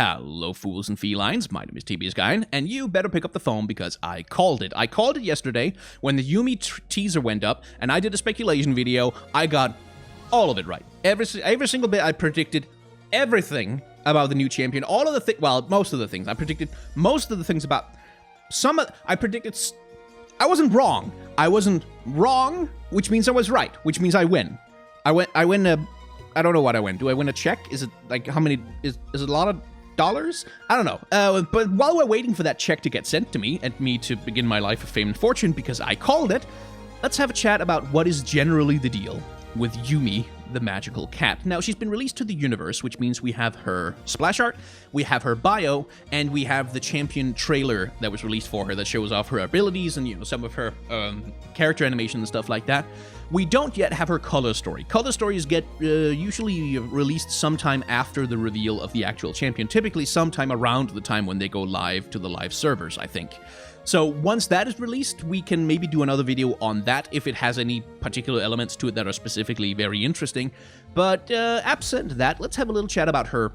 Hello, fools and felines. My name is TBS Guy, and you better pick up the phone because I called it. I called it yesterday when the Yuumi teaser went up, and I did a speculation video. I got all of it right. Every single bit. I predicted everything about the new champion. All of the well, most of the things. I predicted most of the things about I predicted. I wasn't wrong. I wasn't wrong, which means I was right, which means I win. I win I don't know what I win. Do I win a check? Is it like how many? Is it a lot of dollars? I don't know. But while we're waiting for that check to get sent to me and me to begin my life of fame and fortune because I called it, let's have a chat about what is generally the deal with Yuumi, the magical cat. Now, she's been released to the universe, which means we have her splash art, we have her bio, and we have the champion trailer that was released for her that shows off her abilities and, you know, some of her character animation and stuff like that. We don't yet have her color story. Color stories get usually released sometime after the reveal of the actual champion, typically sometime around the time when they go live to the live servers, I think. So once that is released, we can maybe do another video on that if it has any particular elements to it that are specifically very interesting. But absent that, let's have a little chat about her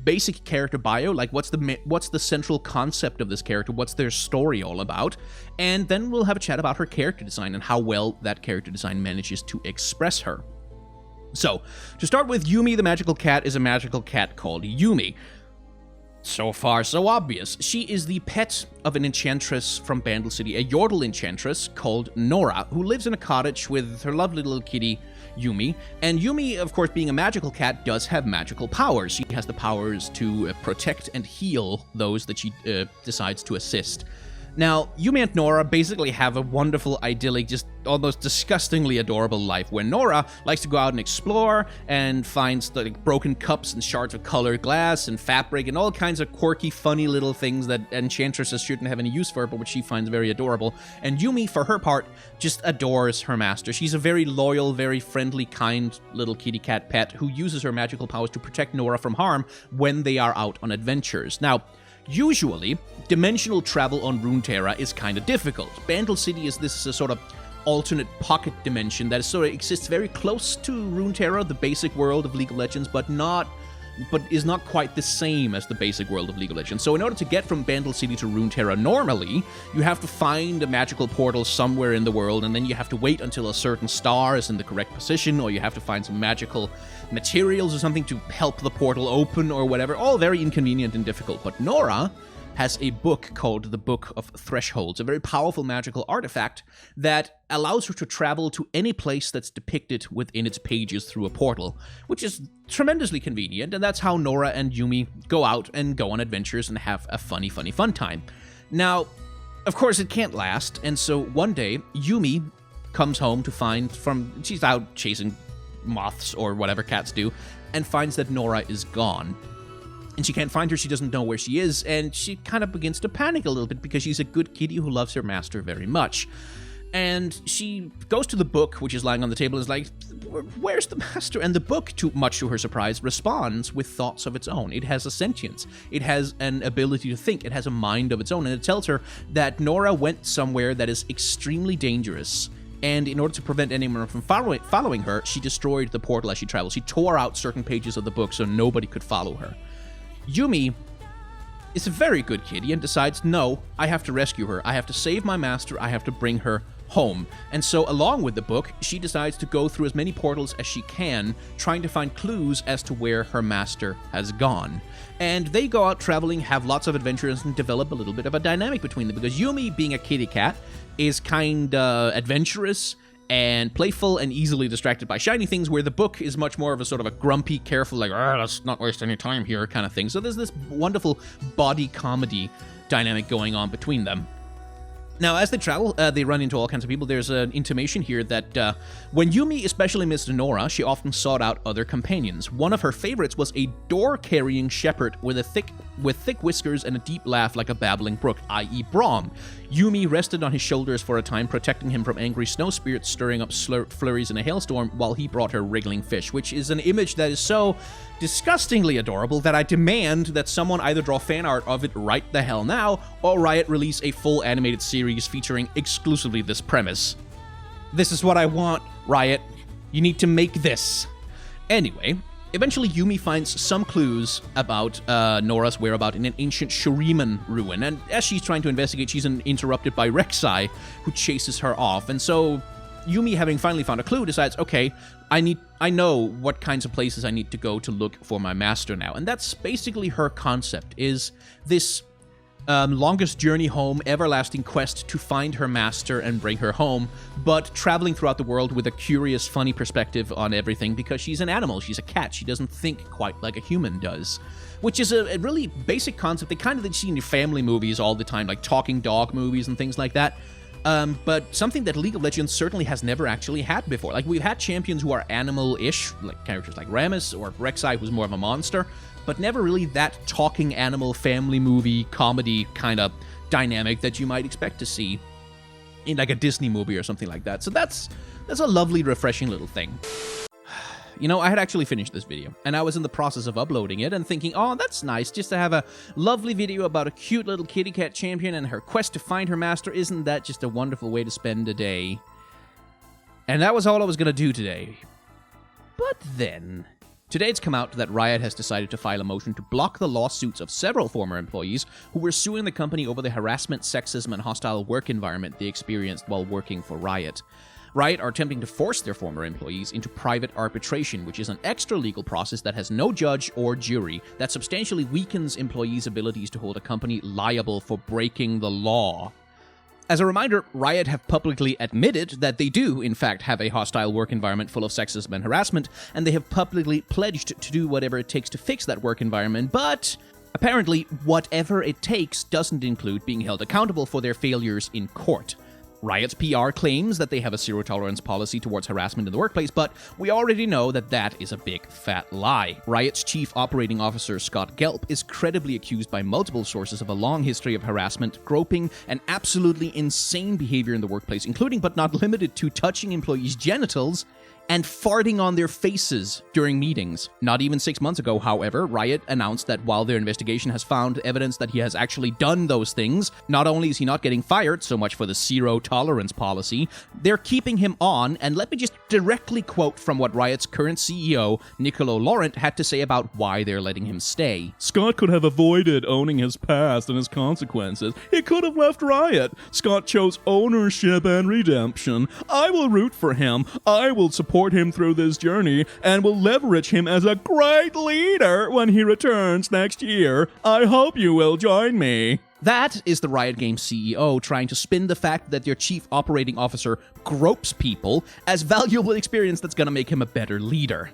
basic character bio, like what's the central concept of this character, what's their story all about, and then we'll have a chat about her character design and how well that character design manages to express her. So, to start with, Yuumi the magical cat is a magical cat called Yuumi. So far, so obvious. She is the pet of an enchantress from Bandle City, a Yordle enchantress called Nora, who lives in a cottage with her lovely little kitty, Yuumi. And Yuumi, of course, being a magical cat, does have magical powers. She has the powers to protect and heal those that she decides to assist. Now, Yuumi and Nora basically have a wonderful, idyllic, just almost disgustingly adorable life, where Nora likes to go out and explore and finds like broken cups and shards of colored glass and fabric and all kinds of quirky, funny little things that enchantresses shouldn't have any use for, but which she finds very adorable. And Yuumi, for her part, just adores her master. She's a very loyal, very friendly, kind little kitty cat pet who uses her magical powers to protect Nora from harm when they are out on adventures. Now, usually, dimensional travel on Runeterra is kind of difficult. Bandle City is this sort of alternate pocket dimension that sort of exists very close to Runeterra, the basic world of League of Legends, but is not quite the same as the basic world of League of Legends. So in order to get from Bandle City to Runeterra normally, you have to find a magical portal somewhere in the world, and then you have to wait until a certain star is in the correct position, or you have to find some magical materials or something to help the portal open or whatever. All very inconvenient and difficult. But Nora has a book called the Book of Thresholds, a very powerful magical artifact that allows her to travel to any place that's depicted within its pages through a portal, which is tremendously convenient, and that's how Nora and Yuumi go out and go on adventures and have a fun time. Now, of course, it can't last, and so one day, Yuumi comes home to find she's out chasing moths or whatever cats do, and finds that Nora is gone. And she can't find her, she doesn't know where she is, and she kind of begins to panic a little bit because she's a good kitty who loves her master very much. And she goes to the book, which is lying on the table, and is like, where's the master? And the book, much to her surprise, responds with thoughts of its own. It has a sentience. It has an ability to think. It has a mind of its own. And it tells her that Nora went somewhere that is extremely dangerous. And in order to prevent anyone from following her, she destroyed the portal as she traveled. She tore out certain pages of the book so nobody could follow her. Yuumi is a very good kitty and decides, no, I have to rescue her. I have to save my master. I have to bring her home. And so along with the book, she decides to go through as many portals as she can, trying to find clues as to where her master has gone. And they go out traveling, have lots of adventures, and develop a little bit of a dynamic between them, because Yuumi, being a kitty cat, is kind of adventurous and playful and easily distracted by shiny things, where the book is much more of a sort of a grumpy, careful, like, let's not waste any time here kind of thing. So there's this wonderful body comedy dynamic going on between them. Now, as they travel, they run into all kinds of people. There's an intimation here that when Yuumi especially missed Nora, she often sought out other companions. One of her favorites was a door-carrying shepherd with thick whiskers and a deep laugh like a babbling brook, i.e. Braum. Yuumi rested on his shoulders for a time, protecting him from angry snow spirits stirring up flurries in a hailstorm, while he brought her wriggling fish, which is an image that is so disgustingly adorable that I demand that someone either draw fan art of it right the hell now, or Riot release a full animated series featuring exclusively this premise. This is what I want, Riot. You need to make this. Anyway, Eventually, Yuumi finds some clues about Nora's whereabouts in an ancient Shuriman ruin, and as she's trying to investigate, she's interrupted by Rek'Sai, who chases her off. And so, Yuumi, having finally found a clue, decides, okay, I know what kinds of places I need to go to look for my master now. And that's basically her concept, is this longest journey home, everlasting quest to find her master and bring her home, but traveling throughout the world with a curious, funny perspective on everything because she's an animal, she's a cat, she doesn't think quite like a human does. Which is a really basic concept they kind of see in family movies all the time, like talking dog movies and things like that. But something that League of Legends certainly has never actually had before. Like, we've had champions who are animal-ish, like characters like Rammus or Rek'Sai, who's more of a monster, but never really that talking animal family movie comedy kind of dynamic that you might expect to see in like a Disney movie or something like that. So that's a lovely, refreshing little thing. You know, I had actually finished this video, and I was in the process of uploading it and thinking, oh, that's nice, just to have a lovely video about a cute little kitty cat champion and her quest to find her master. Isn't that just a wonderful way to spend a day? And that was all I was going to do today. But then, today it's come out that Riot has decided to file a motion to block the lawsuits of several former employees who were suing the company over the harassment, sexism, and hostile work environment they experienced while working for Riot. Riot are attempting to force their former employees into private arbitration, which is an extra legal process that has no judge or jury that substantially weakens employees' abilities to hold a company liable for breaking the law. As a reminder, Riot have publicly admitted that they do, in fact, have a hostile work environment full of sexism and harassment, and they have publicly pledged to do whatever it takes to fix that work environment, but apparently, whatever it takes doesn't include being held accountable for their failures in court. Riot's PR claims that they have a zero-tolerance policy towards harassment in the workplace, but we already know that that is a big, fat lie. Riot's chief operating officer, Scott Gelb, is credibly accused by multiple sources of a long history of harassment, groping, and absolutely insane behavior in the workplace, including but not limited to touching employees' genitals and farting on their faces during meetings. Not even 6 months ago, however, Riot announced that while their investigation has found evidence that he has actually done those things, not only is he not getting fired, so much for the zero-tolerance policy, they're keeping him on, and let me just directly quote from what Riot's current CEO, Nicolo Laurent, had to say about why they're letting him stay. Scott could have avoided owning his past and his consequences. He could have left Riot. Scott chose ownership and redemption. I will root for him. I will support him through this journey and will leverage him as a great leader when he returns next year. I hope you will join me. That is the Riot Games CEO trying to spin the fact that their chief operating officer gropes people as valuable experience that's going to make him a better leader.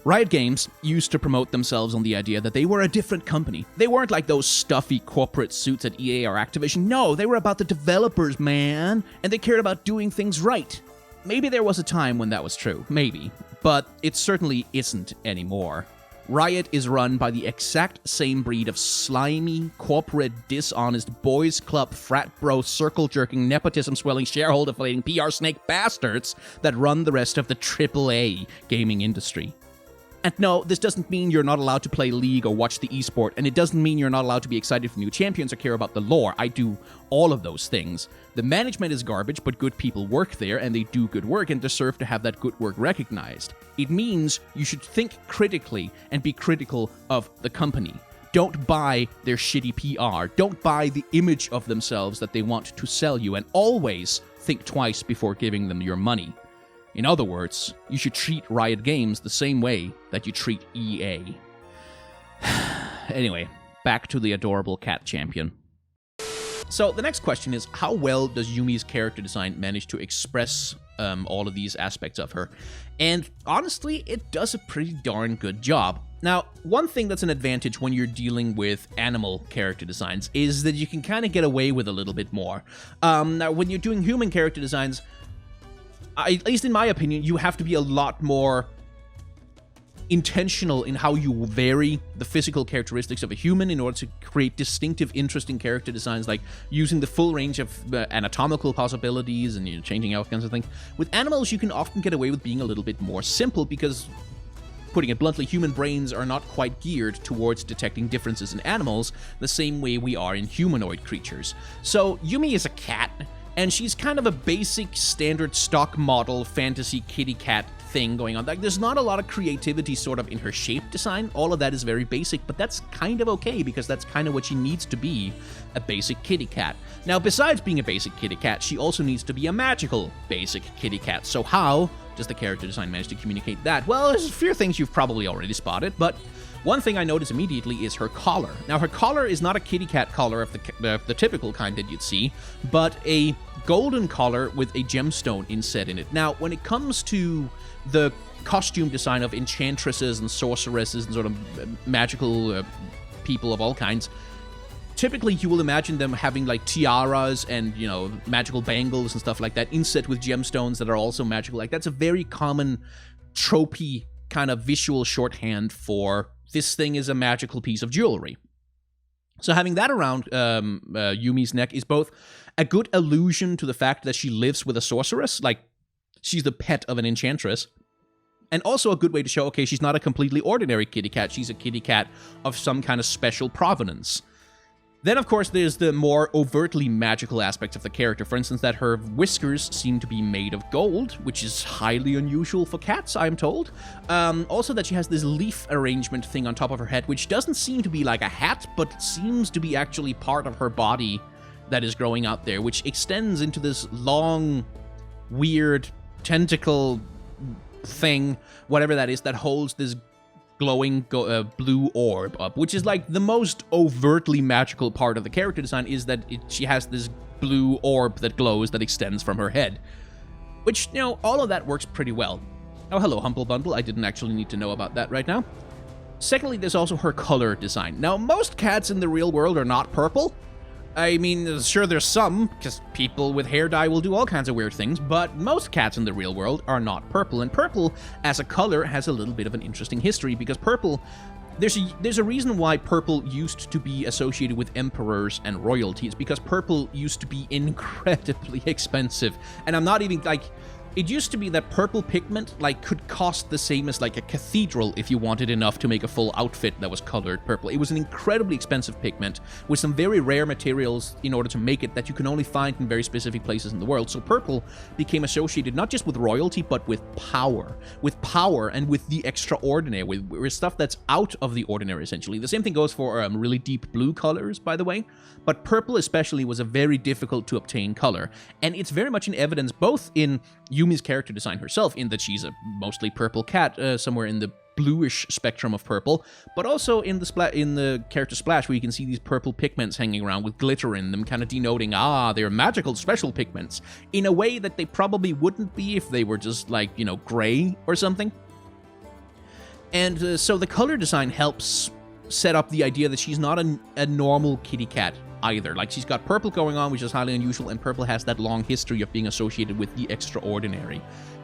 Riot Games used to promote themselves on the idea that they were a different company. They weren't like those stuffy corporate suits at EA or Activision. No, they were about the developers, man, and they cared about doing things right. Maybe there was a time when that was true, maybe, but it certainly isn't anymore. Riot is run by the exact same breed of slimy, corporate, dishonest, boys club, frat bro, circle-jerking, nepotism-swelling, shareholder-flating, PR snake bastards that run the rest of the AAA gaming industry. And no, this doesn't mean you're not allowed to play League or watch the esport, and it doesn't mean you're not allowed to be excited for new champions or care about the lore. I do all of those things. The management is garbage, but good people work there, and they do good work and deserve to have that good work recognized. It means you should think critically and be critical of the company. Don't buy their shitty PR. Don't buy the image of themselves that they want to sell you, and always think twice before giving them your money. In other words, you should treat Riot Games the same way that you treat EA. Anyway, back to the adorable cat champion. So the next question is, how well does Yuumi's character design manage to express all of these aspects of her? And honestly, it does a pretty darn good job. Now, one thing that's an advantage when you're dealing with animal character designs is that you can kind of get away with a little bit more. Now, when you're doing human character designs, at least in my opinion, you have to be a lot more intentional in how you vary the physical characteristics of a human in order to create distinctive, interesting character designs, like using the full range of anatomical possibilities and changing out kinds of things. With animals, you can often get away with being a little bit more simple because, putting it bluntly, human brains are not quite geared towards detecting differences in animals the same way we are in humanoid creatures. So Yuumi is a cat, and she's kind of a basic, standard, stock model fantasy kitty cat thing going on. Like, there's not a lot of creativity sort of in her shape design. All of that is very basic, but that's kind of okay because that's kind of what she needs to be, a basic kitty cat. Now, besides being a basic kitty cat, she also needs to be a magical basic kitty cat. So how does the character design manage to communicate that? Well, there's a few things you've probably already spotted, but one thing I notice immediately is her collar. Now, her collar is not a kitty cat collar of the typical kind that you'd see, but a golden collar with a gemstone inset in it. Now, when it comes to the costume design of enchantresses and sorceresses and sort of magical people of all kinds, typically you will imagine them having like tiaras and, you know, magical bangles and stuff like that inset with gemstones that are also magical. Like, that's a very common tropey kind of visual shorthand for this thing is a magical piece of jewelry. So having that around Yuumi's neck is both a good allusion to the fact that she lives with a sorceress, like she's the pet of an enchantress, and also a good way to show, okay, she's not a completely ordinary kitty cat, she's a kitty cat of some kind of special provenance. Then, of course, there's the more overtly magical aspects of the character. For instance, that her whiskers seem to be made of gold, which is highly unusual for cats, I'm told. Also that she has this leaf arrangement thing on top of her head, which doesn't seem to be like a hat, but seems to be actually part of her body that is growing out there, which extends into this long, weird tentacle thing, whatever that is, that holds this glowing blue orb up, which is like the most overtly magical part of the character design, is that she has this blue orb that glows that extends from her head, which, you know, all of that works pretty well. Oh, hello, Humble Bundle. I didn't actually need to know about that right now. Secondly, there's also her color design. Now, most cats in the real world are not purple. I mean, sure, there's some, because people with hair dye will do all kinds of weird things, but most cats in the real world are not purple. And purple, as a color, has a little bit of an interesting history, because purple, there's a reason why purple used to be associated with emperors and royalty. It's because purple used to be incredibly expensive. And I'm not even, like, it used to be that purple pigment, like, could cost the same as, like, a cathedral if you wanted enough to make a full outfit that was colored purple. It was an incredibly expensive pigment with some very rare materials in order to make it that you can only find in very specific places in the world. So purple became associated not just with royalty, but with power and with the extraordinary, with stuff that's out of the ordinary, essentially. The same thing goes for really deep blue colors, by the way, but purple especially was a very difficult to obtain color, and it's very much in evidence both in Yuumi's character design herself, in that she's a mostly purple cat, somewhere in the bluish spectrum of purple, but also in the character splash, where you can see these purple pigments hanging around with glitter in them, kind of denoting, they're magical special pigments, in a way that they probably wouldn't be if they were just, like, you know, gray or something. And so the color design helps set up the idea that she's not a normal kitty cat either. Like, she's got purple going on, which is highly unusual, and purple has that long history of being associated with the extraordinary.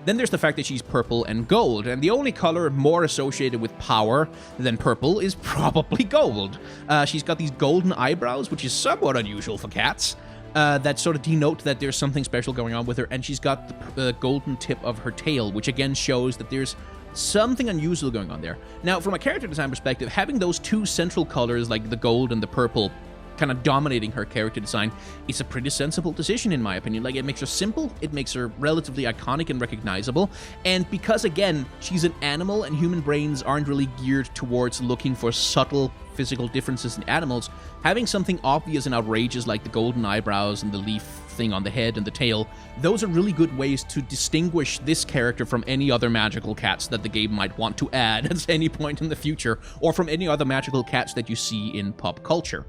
Then there's the fact that she's purple and gold, and the only color more associated with power than purple is probably gold. She's got these golden eyebrows, which is somewhat unusual for cats, that sort of denote that there's something special going on with her, and she's got the golden tip of her tail, which again shows that there's something unusual going on there. Now, from a character design perspective, having those two central colors, like the gold and the purple, kind of dominating her character design, is a pretty sensible decision, in my opinion. Like, it makes her simple, it makes her relatively iconic and recognizable, and because, again, she's an animal and human brains aren't really geared towards looking for subtle physical differences in animals, having something obvious and outrageous like the golden eyebrows and the leaf thing on the head and the tail, those are really good ways to distinguish this character from any other magical cats that the game might want to add at any point in the future, or from any other magical cats that you see in pop culture.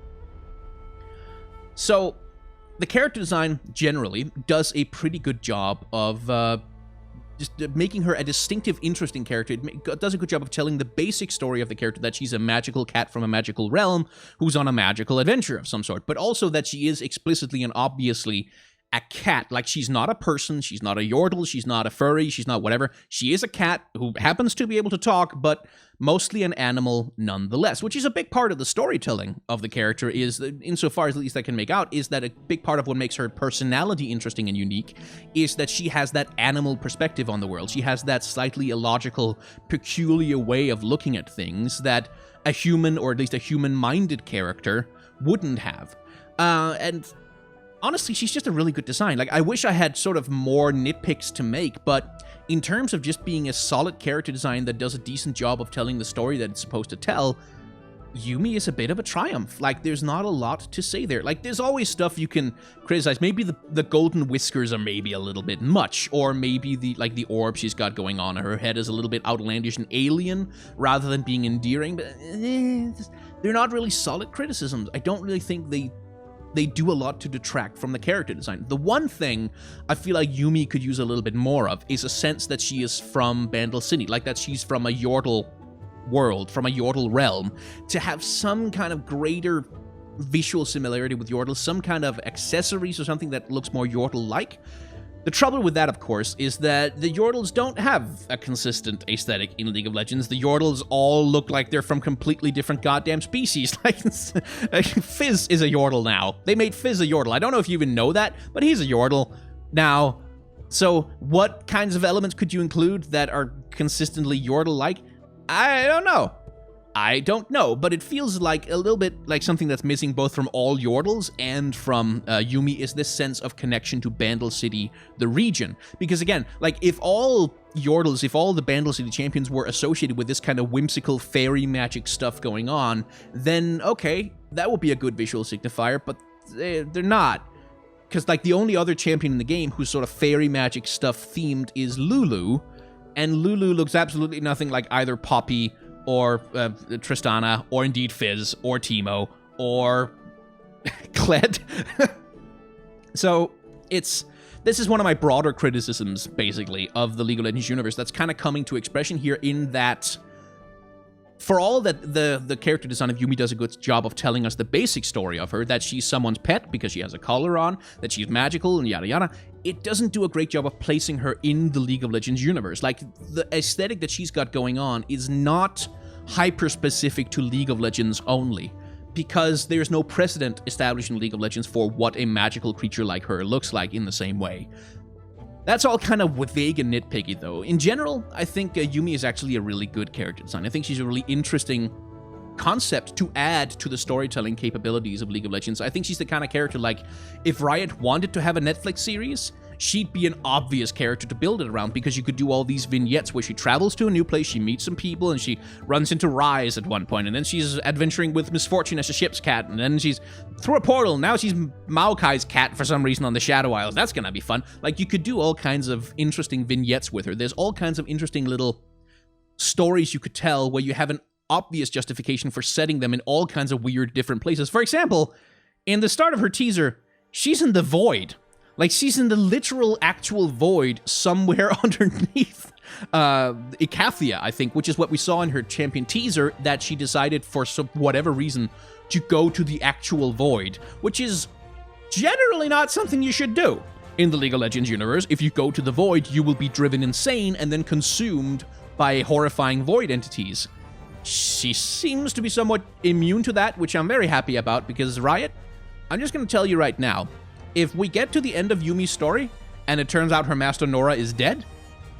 So, the character design, generally, does a pretty good job of just making her a distinctive, interesting character. It does a good job of telling the basic story of the character, that she's a magical cat from a magical realm who's on a magical adventure of some sort, but also that she is explicitly and obviously a cat. Like, she's not a person, she's not a yordle, she's not a furry, she's not whatever. She is a cat who happens to be able to talk, but mostly an animal nonetheless, which is a big part of the storytelling of the character, is, insofar as at least I can make out, is that a big part of what makes her personality interesting and unique is that she has that animal perspective on the world. She has that slightly illogical, peculiar way of looking at things that a human, or at least a human-minded character, wouldn't have. And honestly, she's just a really good design. Like, I wish I had sort of more nitpicks to make, but in terms of just being a solid character design that does a decent job of telling the story that it's supposed to tell, Yuumi is a bit of a triumph. Like, there's not a lot to say there. Like, there's always stuff you can criticize. Maybe the golden whiskers are maybe a little bit much, or maybe the orb she's got going on her head is a little bit outlandish and alien rather than being endearing, but they're not really solid criticisms. I don't really think they do a lot to detract from the character design. The one thing I feel like Yuumi could use a little bit more of is a sense that she is from Bandle City, like that she's from a Yordle world, from a Yordle realm, to have some kind of greater visual similarity with Yordle, some kind of accessories or something that looks more Yordle-like. The trouble with that, of course, is that the Yordles don't have a consistent aesthetic in League of Legends. The Yordles all look like they're from completely different goddamn species. Like Fizz is a Yordle now. They made Fizz a Yordle. I don't know if you even know that, but he's a Yordle now. So what kinds of elements could you include that are consistently Yordle-like? I don't know, but it feels like a little bit like something that's missing both from all Yordles and from Yuumi is this sense of connection to Bandle City, the region. Because again, like if all Yordles, if all the Bandle City champions were associated with this kind of whimsical fairy magic stuff going on, then okay, that would be a good visual signifier, but they're not. Because like the only other champion in the game who's sort of fairy magic stuff themed is Lulu, and Lulu looks absolutely nothing like either Poppy or Tristana, or indeed Fizz, or Teemo, or Kled. So this is one of my broader criticisms, basically, of the League of Legends universe that's kind of coming to expression here in that, for all that the character design of Yuumi does a good job of telling us the basic story of her, that she's someone's pet because she has a collar on, that she's magical, and yada yada, it doesn't do a great job of placing her in the League of Legends universe. Like, the aesthetic that she's got going on is not hyper-specific to League of Legends only, because there's no precedent established in League of Legends for what a magical creature like her looks like in the same way. That's all kind of vague and nitpicky, though. In general, I think Yuumi is actually a really good character design. I think she's a really interesting concept to add to the storytelling capabilities of League of Legends. I think she's the kind of character, like, if Riot wanted to have a Netflix series, she'd be an obvious character to build it around, because you could do all these vignettes where she travels to a new place, she meets some people, and she runs into Rise at one point, and then she's adventuring with Misfortune as a ship's cat, and then she's through a portal, now she's Maokai's cat for some reason on the Shadow Isles. That's gonna be fun. Like, you could do all kinds of interesting vignettes with her. There's all kinds of interesting little stories you could tell where you have an obvious justification for setting them in all kinds of weird different places. For example, in the start of her teaser, she's in the void. Like, she's in the literal, actual void somewhere underneath Icathia, I think, which is what we saw in her champion teaser, that she decided for some whatever reason to go to the actual void, which is generally not something you should do in the League of Legends universe. If you go to the void, you will be driven insane and then consumed by horrifying void entities. She seems to be somewhat immune to that, which I'm very happy about, because Riot, I'm just going to tell you right now, if we get to the end of Yuumi's story, and it turns out her master Nora is dead,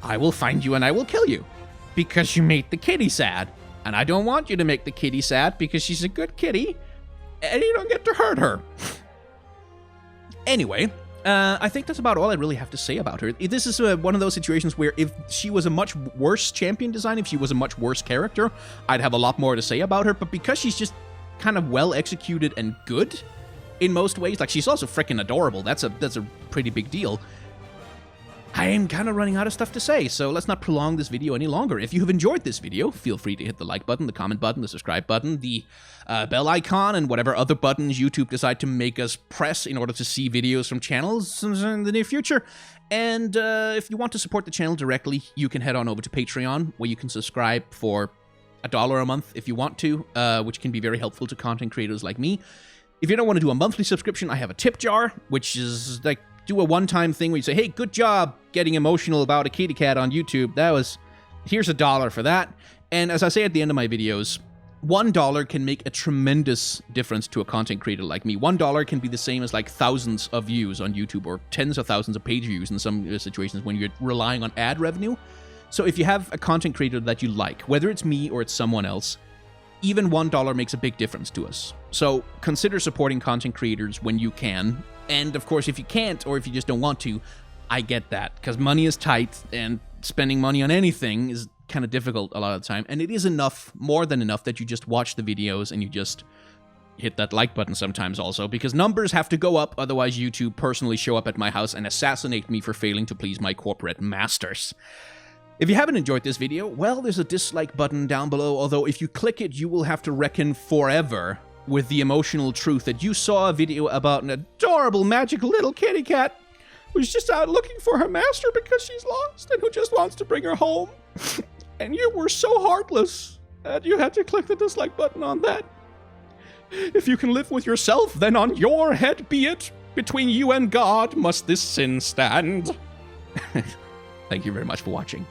I will find you and I will kill you, because you made the kitty sad. And I don't want you to make the kitty sad, because she's a good kitty, and you don't get to hurt her. Anyway, I think that's about all I really have to say about her. This is one of those situations where if she was a much worse champion design, if she was a much worse character, I'd have a lot more to say about her, but because she's just kind of well executed and good in most ways, like, she's also freaking adorable, that's a pretty big deal, I am kind of running out of stuff to say, so let's not prolong this video any longer. If you have enjoyed this video, feel free to hit the like button, the comment button, the subscribe button, the bell icon, and whatever other buttons YouTube decide to make us press in order to see videos from channels in the near future. And if you want to support the channel directly, you can head on over to Patreon, where you can subscribe for $1 a month if you want to, which can be very helpful to content creators like me. If you don't want to do a monthly subscription, I have a tip jar, which is like, do a one-time thing where you say, hey, good job getting emotional about a kitty cat on YouTube. Here's $1 for that. And as I say at the end of my videos, $1 can make a tremendous difference to a content creator like me. $1 can be the same as like thousands of views on YouTube, or tens of thousands of page views in some situations when you're relying on ad revenue. So if you have a content creator that you like, whether it's me or it's someone else, even $1 makes a big difference to us. So consider supporting content creators when you can. And of course, if you can't, or if you just don't want to, I get that, because money is tight, and spending money on anything is kind of difficult a lot of the time, and it is enough, more than enough, that you just watch the videos and you just hit that like button sometimes also, because numbers have to go up, otherwise YouTube personally show up at my house and assassinate me for failing to please my corporate masters. If you haven't enjoyed this video, well, there's a dislike button down below, although if you click it, you will have to reckon forever with the emotional truth that you saw a video about an adorable magical little kitty cat who's just out looking for her master because she's lost and who just wants to bring her home. And you were so heartless that you had to click the dislike button on that. If you can live with yourself, then on your head be it. Between you and God must this sin stand. Thank you very much for watching.